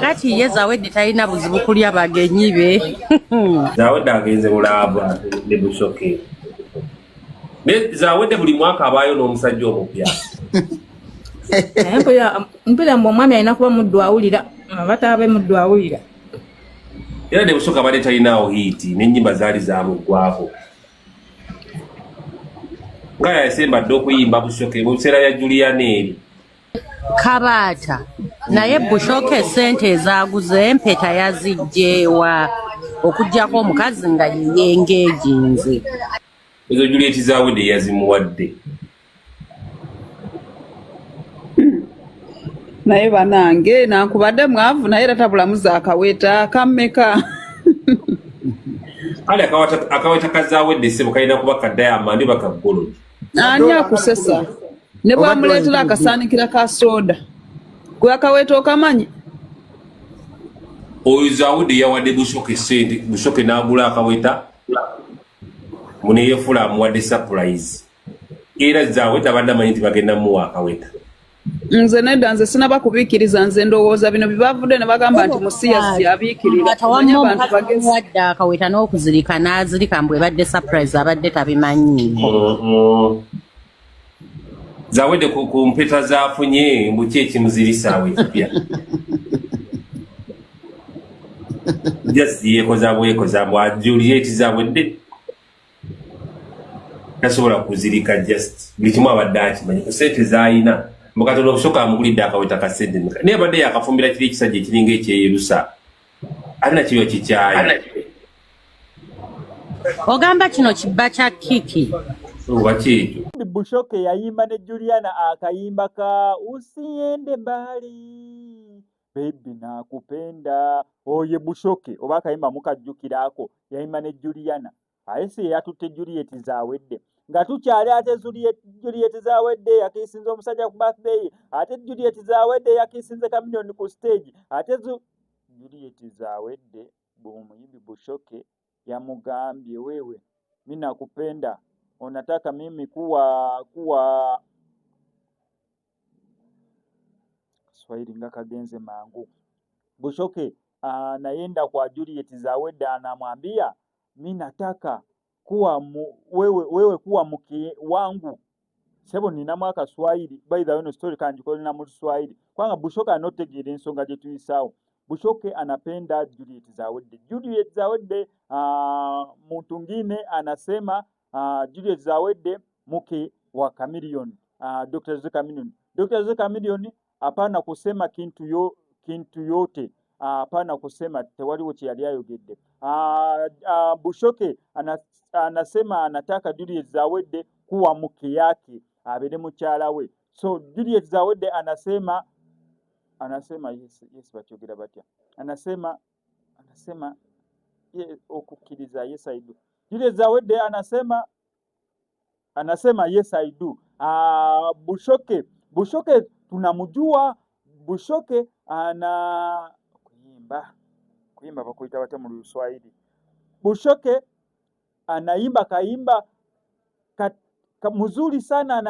kakati ye Zawedde talina buzibu kulya bagenyi be. Zawedde agenze Bulaba ne Bushoke. Zawedde buli mwaka abaayo n'omusajja omupya. Mpira mwami alina kuba muddu awulira bataabe muddu awulira. Era ne Bushoke abadde talinaawo hiiti n'ennyimba zaali zamuggwako. Nga yasemba dde okuyimba Bushoke mu biseera bya Juliana eri. Kabaata naye Bushoke sente ezaaguze empeta yazijjeewa okuggyako omukazi nga yeyengeejinze. Ezo Juliet Zawedde yazimuwadde. Naye banange nankubadde mwavu naye era tabulamuza akaweta kammeka. Ali akaweta ka Zawedde ssebo kalina kuba ka Diamond baka Gold. Ani akusesa ne bwamuleetera akasaanikira ka soda gwe akaweta okamanyi. Oyo Zawedde yawadde Bushoke sente, Bushoke n'agula akaweta muneyefula amuwadde surprise. Era Zawedde abadde amanyi nti bagenda muwa akaweta. Nze nedda nze sinaba kubiikiriza nze ndowooza bino bibavudde ne bagamba nti musiya yabiikirira. Tawamu omukazi wadde akaweta n'okuzirika n'azirika mbwe badde surprise abadde tabimanyi. Zawedde ku mpeta zaafunye mbuki ekimuzirisa ekipya. Just yeekoza bwekoza bwa Juliet Zawedde tasobola kuzirika just buli kimu abadde akimanyi ku ssente z'alina. Mukatono Bushoke amugulidde akaweta ka ssente naye abadde yakafumbira kiri ekisajja ekiringa ekyeyerusa alina kiyo kikyayo. Ogamba kino kibba kya kiki. Oba kyekyo. Bushoke yayimba ne Juliana akayimba ka usiende mbali baby nakupenda. Oye Bushoke oba akayimba mukajjukirako yayimba ne Juliana. Ayese yatutte Juliet Zawedde. Nga tukyali ate Juliet Zawedde yakiisinze omusajja ku birthday. Ate Juliet Zawedde yakiisinze Chameleone ku stage. Ate Juliet Zawedde bw'omuyimbi Bushoke yamugambye wewe mimi nakupenda. Unataka mimi kuwa Swahili nga kagenze mangu. Bushoke anaenda kwa Juliet Zawedde anamwambia mimi nataka kuwa wewe kuwa mke wangu. Sebo nina mwaka Swahili by the way story kanji ko nina mu Swahili. Kwanga Bushoke anotegera ensonga gye tuyisawo. Bushoke anapenda Juliet Zawedde. Juliet Zawedde mtu mwingine anasema Juliet Zawedde mke wa Chameleone, Dr. Z Chameleone. Dr. Z Chameleone hapana kusema kintu yote. Hapana kusema tewaliwo kye yali ayogedde. Bushoke anasema anataka Juliet Zawedde kuwa mke yake abere mukyala we. So Juliet Zawedde anasema yes bakyogera batya. Anasema okukiriza yes I do. Juliet Zawedde anasema yes I do. Bushoke tunamjua. Bushoke ana kuimba bakuita bata mu Kiswahili. Bushoke anaimba kaimba mzuri sana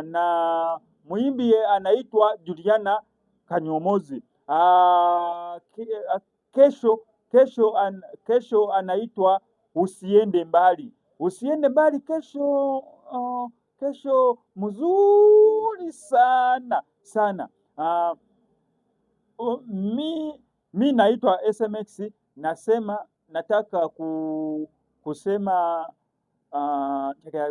na muimbi anaitwa Juliana Kanyomozi. Kesho anaitwa usiende mbali. Usiende mbali kesho mzuri sana. Mi naitwa SMX nataka kusema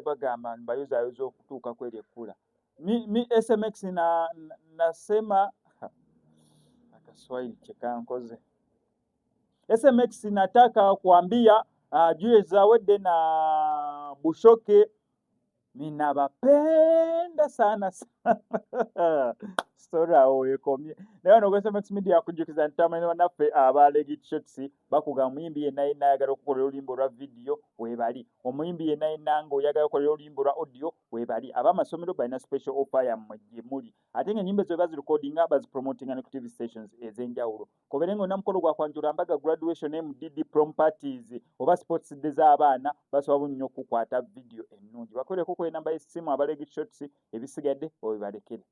bagamba mbayuza okutuuka kweli ekkula. Mi SMX nasema akaswahili chekankoze. SMX nataka kuambia Juliet Zawedde na Bushoke minabapenda sana. Story awo ekomye. Naye ono SMX Media kujukiza ntamanya banaffe abalegit shots bakuga omuyimbi yenna ayagala okukolera oluyimba olwa video webali. Omuyimbi yenna nga oyagala okukolera oluyimba olwa audio webali. Abamasomero balina special offer ya muli. Ate ng'ennyimba ezo bazirecordinga bazipromotinga ne ku TV stations ez'enjawulo. Koberenga onamukolo gwa kwanjula mbaga graduation MDD prom parties oba sports day z'abaana basobola nnyo okukwata video ennungi. Bakoleko ku namba y'essimu abalegit shots ebisigadde obibalekere.